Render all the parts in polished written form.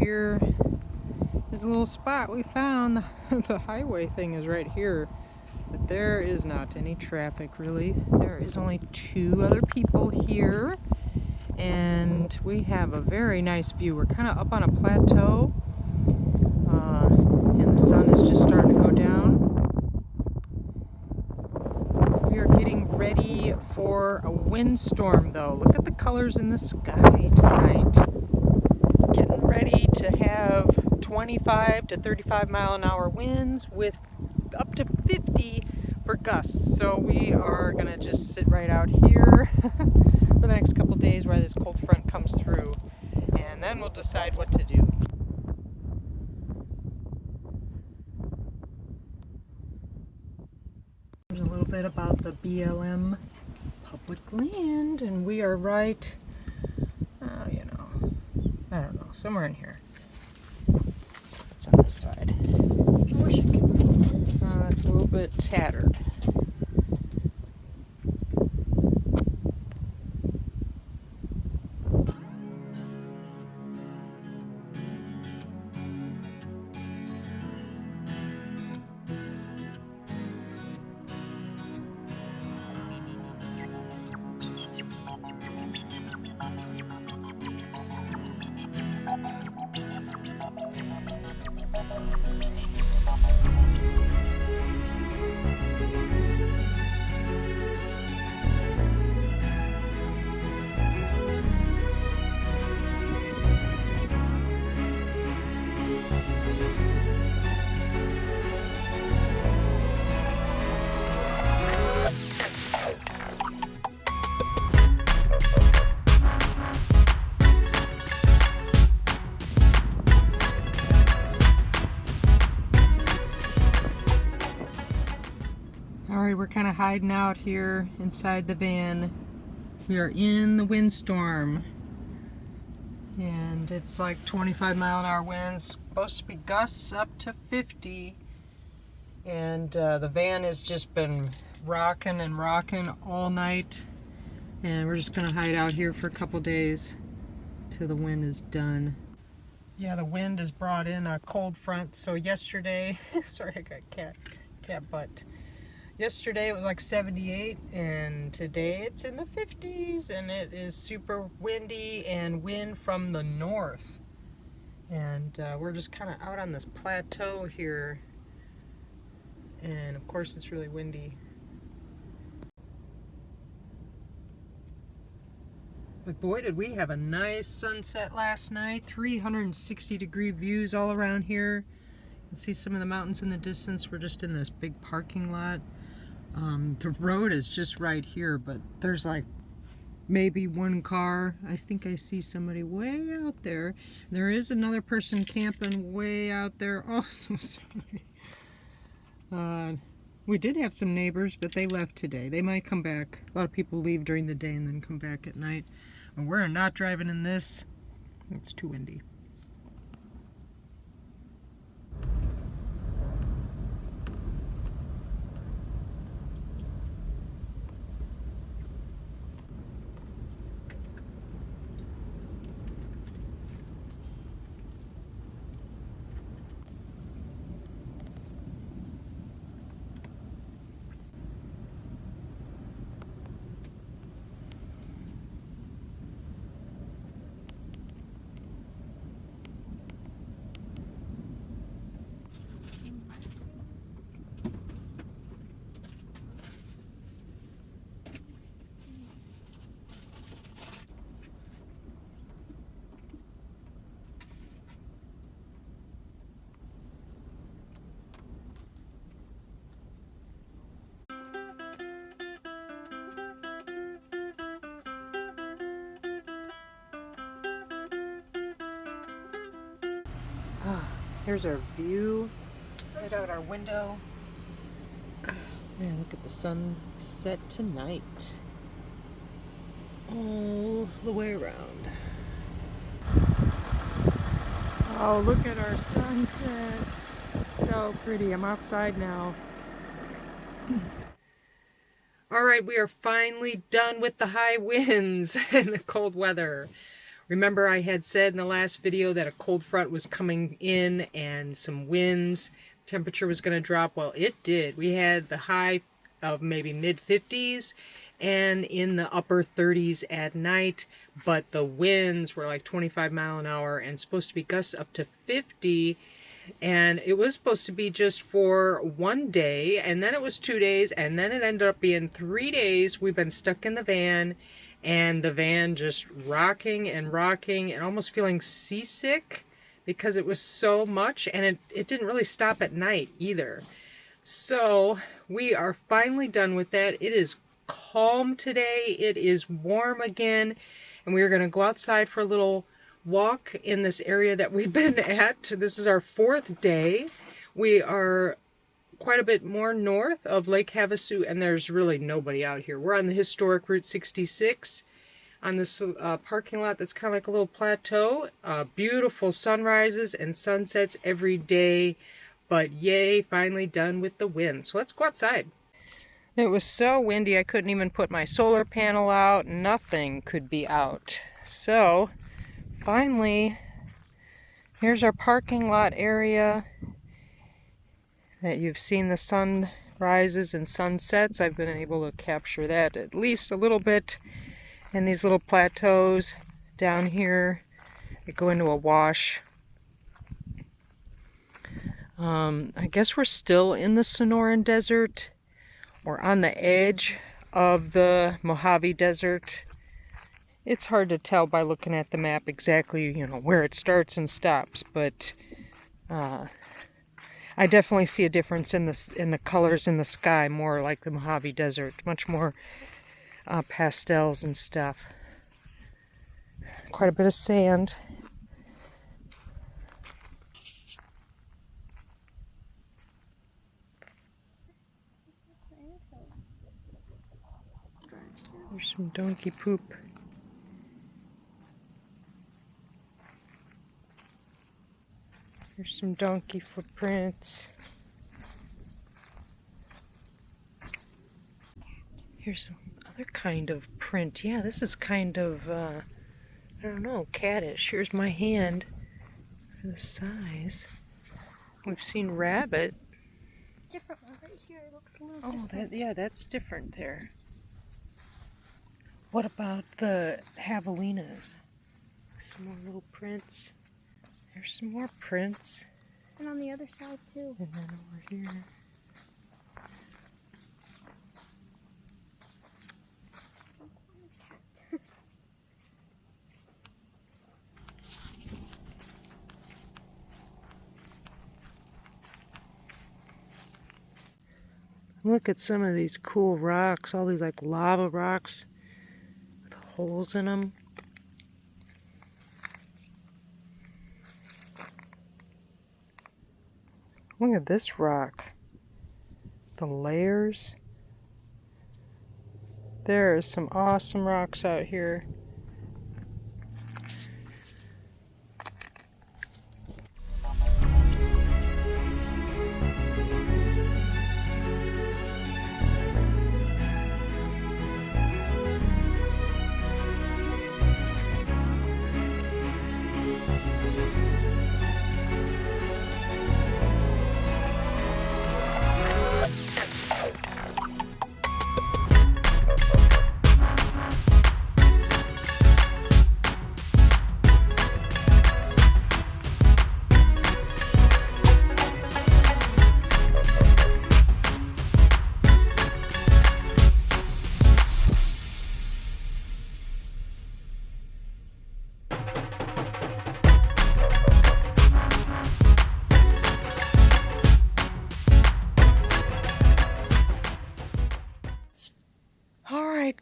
here is a little spot we found. The highway thing is right here, but there is not any traffic really. There is only 2 other people here, and we have a very nice view. We're kind of up on a plateau, and the sun is just starting to go down. We are getting ready for a windstorm though. Look at the colors in the sky tonight. Getting ready to have 25 to 35 mile an hour winds with up to 50 for gusts. So we are gonna just sit right out here for the next couple days while this cold front comes through, and then we'll decide what to do. There's a little bit about the BLM public land, and we are right, I don't know, somewhere in here. So it's on this side. I wish I could read this. It's a little bit tattered. Alright, we're kind of hiding out here inside the van. We are in the windstorm, and it's like 25 mile an hour winds, supposed to be gusts up to 50, and the van has just been rocking and rocking all night, and we're just going to hide out here for a couple days till the wind is done. Yeah, the wind has brought in a cold front, so yesterday, sorry I got cat butt. Yesterday it was like 78, and today it's in the 50s, and it is super windy and wind from the north. And we're just kind of out on this plateau here, and of course it's really windy. But boy, did we have a nice sunset last night. 360-degree views all around here. You can see some of the mountains in the distance. We're just in this big parking lot. The road is just right here, but there's like maybe 1 car. I think I see somebody way out there. There is another person camping way out there. Oh, so sorry. We did have some neighbors, but they left today. They might come back. A lot of people leave during the day and then come back at night. And we're not driving in this. It's too windy. Here's our view right out our window. Man, look at the sunset tonight. All the way around. Oh, look at our sunset. So pretty. I'm outside now. All right, we are finally done with the high winds and the cold weather. Remember I had said in the last video that a cold front was coming in and some winds. Temperature was going to drop. Well, it did. We had the high of maybe mid-50s and in the upper 30s at night, but the winds were like 25 mile an hour and supposed to be gusts up to 50. And it was supposed to be just for 1 day, and then it was 2 days, and then it ended up being 3 days. We've been stuck in the van, and the van just rocking and almost feeling seasick because it was so much, and it didn't really stop at night either. So we are finally done with that. It is calm today. It is warm again, and we are going to go outside for a little walk in this area that we've been at. This is our 4th day. We are quite a bit more north of Lake Havasu, and there's really nobody out here. We're on the historic Route 66 on this parking lot that's kind of like a little plateau. Beautiful sunrises and sunsets every day, but yay, finally done with the wind. So let's go outside. It was so windy I couldn't even put my solar panel out. Nothing could be out. So finally, here's our parking lot area that you've seen the sunrises and sunsets. I've been able to capture that at least a little bit. And these little plateaus down here that go into a wash. I guess we're still in the Sonoran Desert or on the edge of the Mojave Desert. It's hard to tell by looking at the map exactly, where it starts and stops, but I definitely see a difference in the colors in the sky, more like the Mojave Desert, much more pastels and stuff. Quite a bit of sand. There's some donkey poop. There's some donkey footprints. Here's some other kind of print. Yeah, this is kind of, I don't know, cattish. Here's my hand for the size. We've seen rabbit. Different one right here. It looks a little Oh, different. that's different there. What about the javelinas? Some more little prints. There's some more prints. And on the other side too. And then over here. Look at some of these cool rocks, all these like lava rocks with holes in them. Look at this rock. The layers. There are some awesome rocks out here.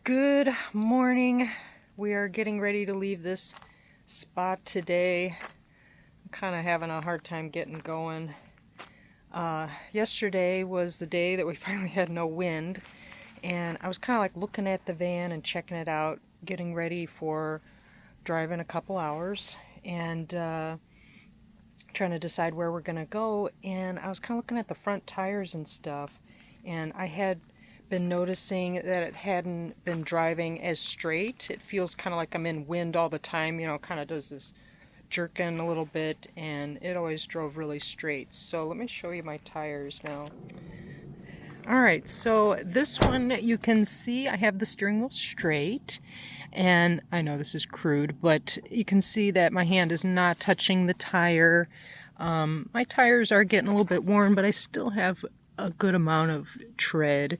Good morning. We are getting ready to leave this spot today. I'm kind of having a hard time getting going. Yesterday was the day that we finally had no wind, and I was kind of like looking at the van and checking it out, getting ready for driving a couple hours, and trying to decide where we're going to go. And I was kind of looking at the front tires and stuff, and I had been noticing that it hadn't been driving as straight. It feels kind of like I'm in wind all the time, you know, kind of does this jerking a little bit, and it always drove really straight. So let me show you my tires now. Alright, so this one you can see I have the steering wheel straight, and I know this is crude, but you can see that my hand is not touching the tire. My tires are getting a little bit worn, but I still have a good amount of tread,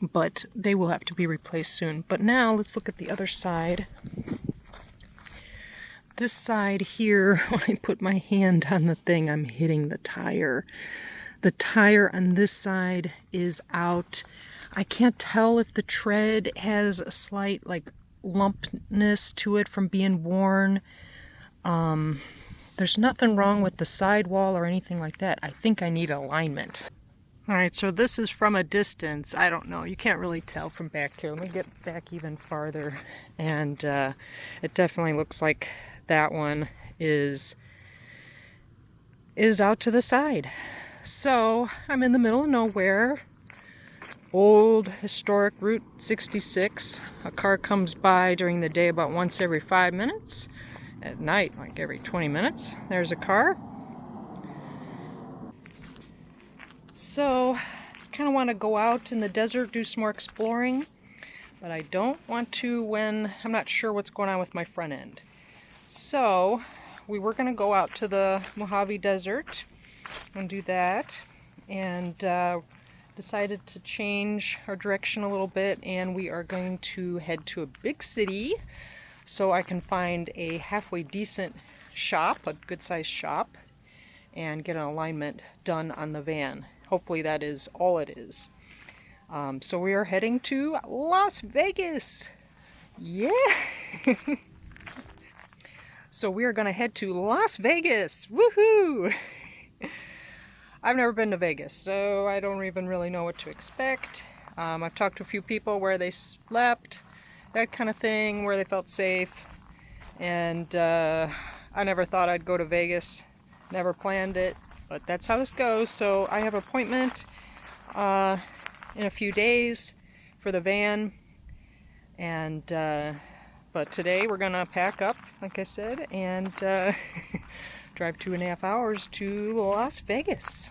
but they will have to be replaced soon. But now let's look at the other side. This side here, when I put my hand on the thing, I'm hitting the tire. The tire on this side is out. I can't tell if the tread has a slight like lumpness to it from being worn. There's nothing wrong with the sidewall or anything like that. I think I need alignment. Alright, so this is from a distance. I don't know. You can't really tell from back here. Let me get back even farther. And it definitely looks like that one is out to the side. So I'm in the middle of nowhere. Old historic Route 66. A car comes by during the day about once every 5 minutes. At night, like every 20 minutes, there's a car. So I kind of want to go out in the desert, do some more exploring, but I don't want to when I'm not sure what's going on with my front end. So we were going to go out to the Mojave Desert and do that, and decided to change our direction a little bit, and we are going to head to a big city so I can find a halfway decent shop, a good-sized shop, and get an alignment done on the van. Hopefully that is all it is. So we are heading to Las Vegas. Yeah! So we are going to head to Las Vegas. Woohoo! I've never been to Vegas, so I don't even really know what to expect. I've talked to a few people where they slept, that kind of thing, where they felt safe. And I never thought I'd go to Vegas. Never planned it, but that's how this goes. So I have an appointment in a few days for the van. And but today we're gonna pack up, like I said, and drive 2.5 hours to Las Vegas.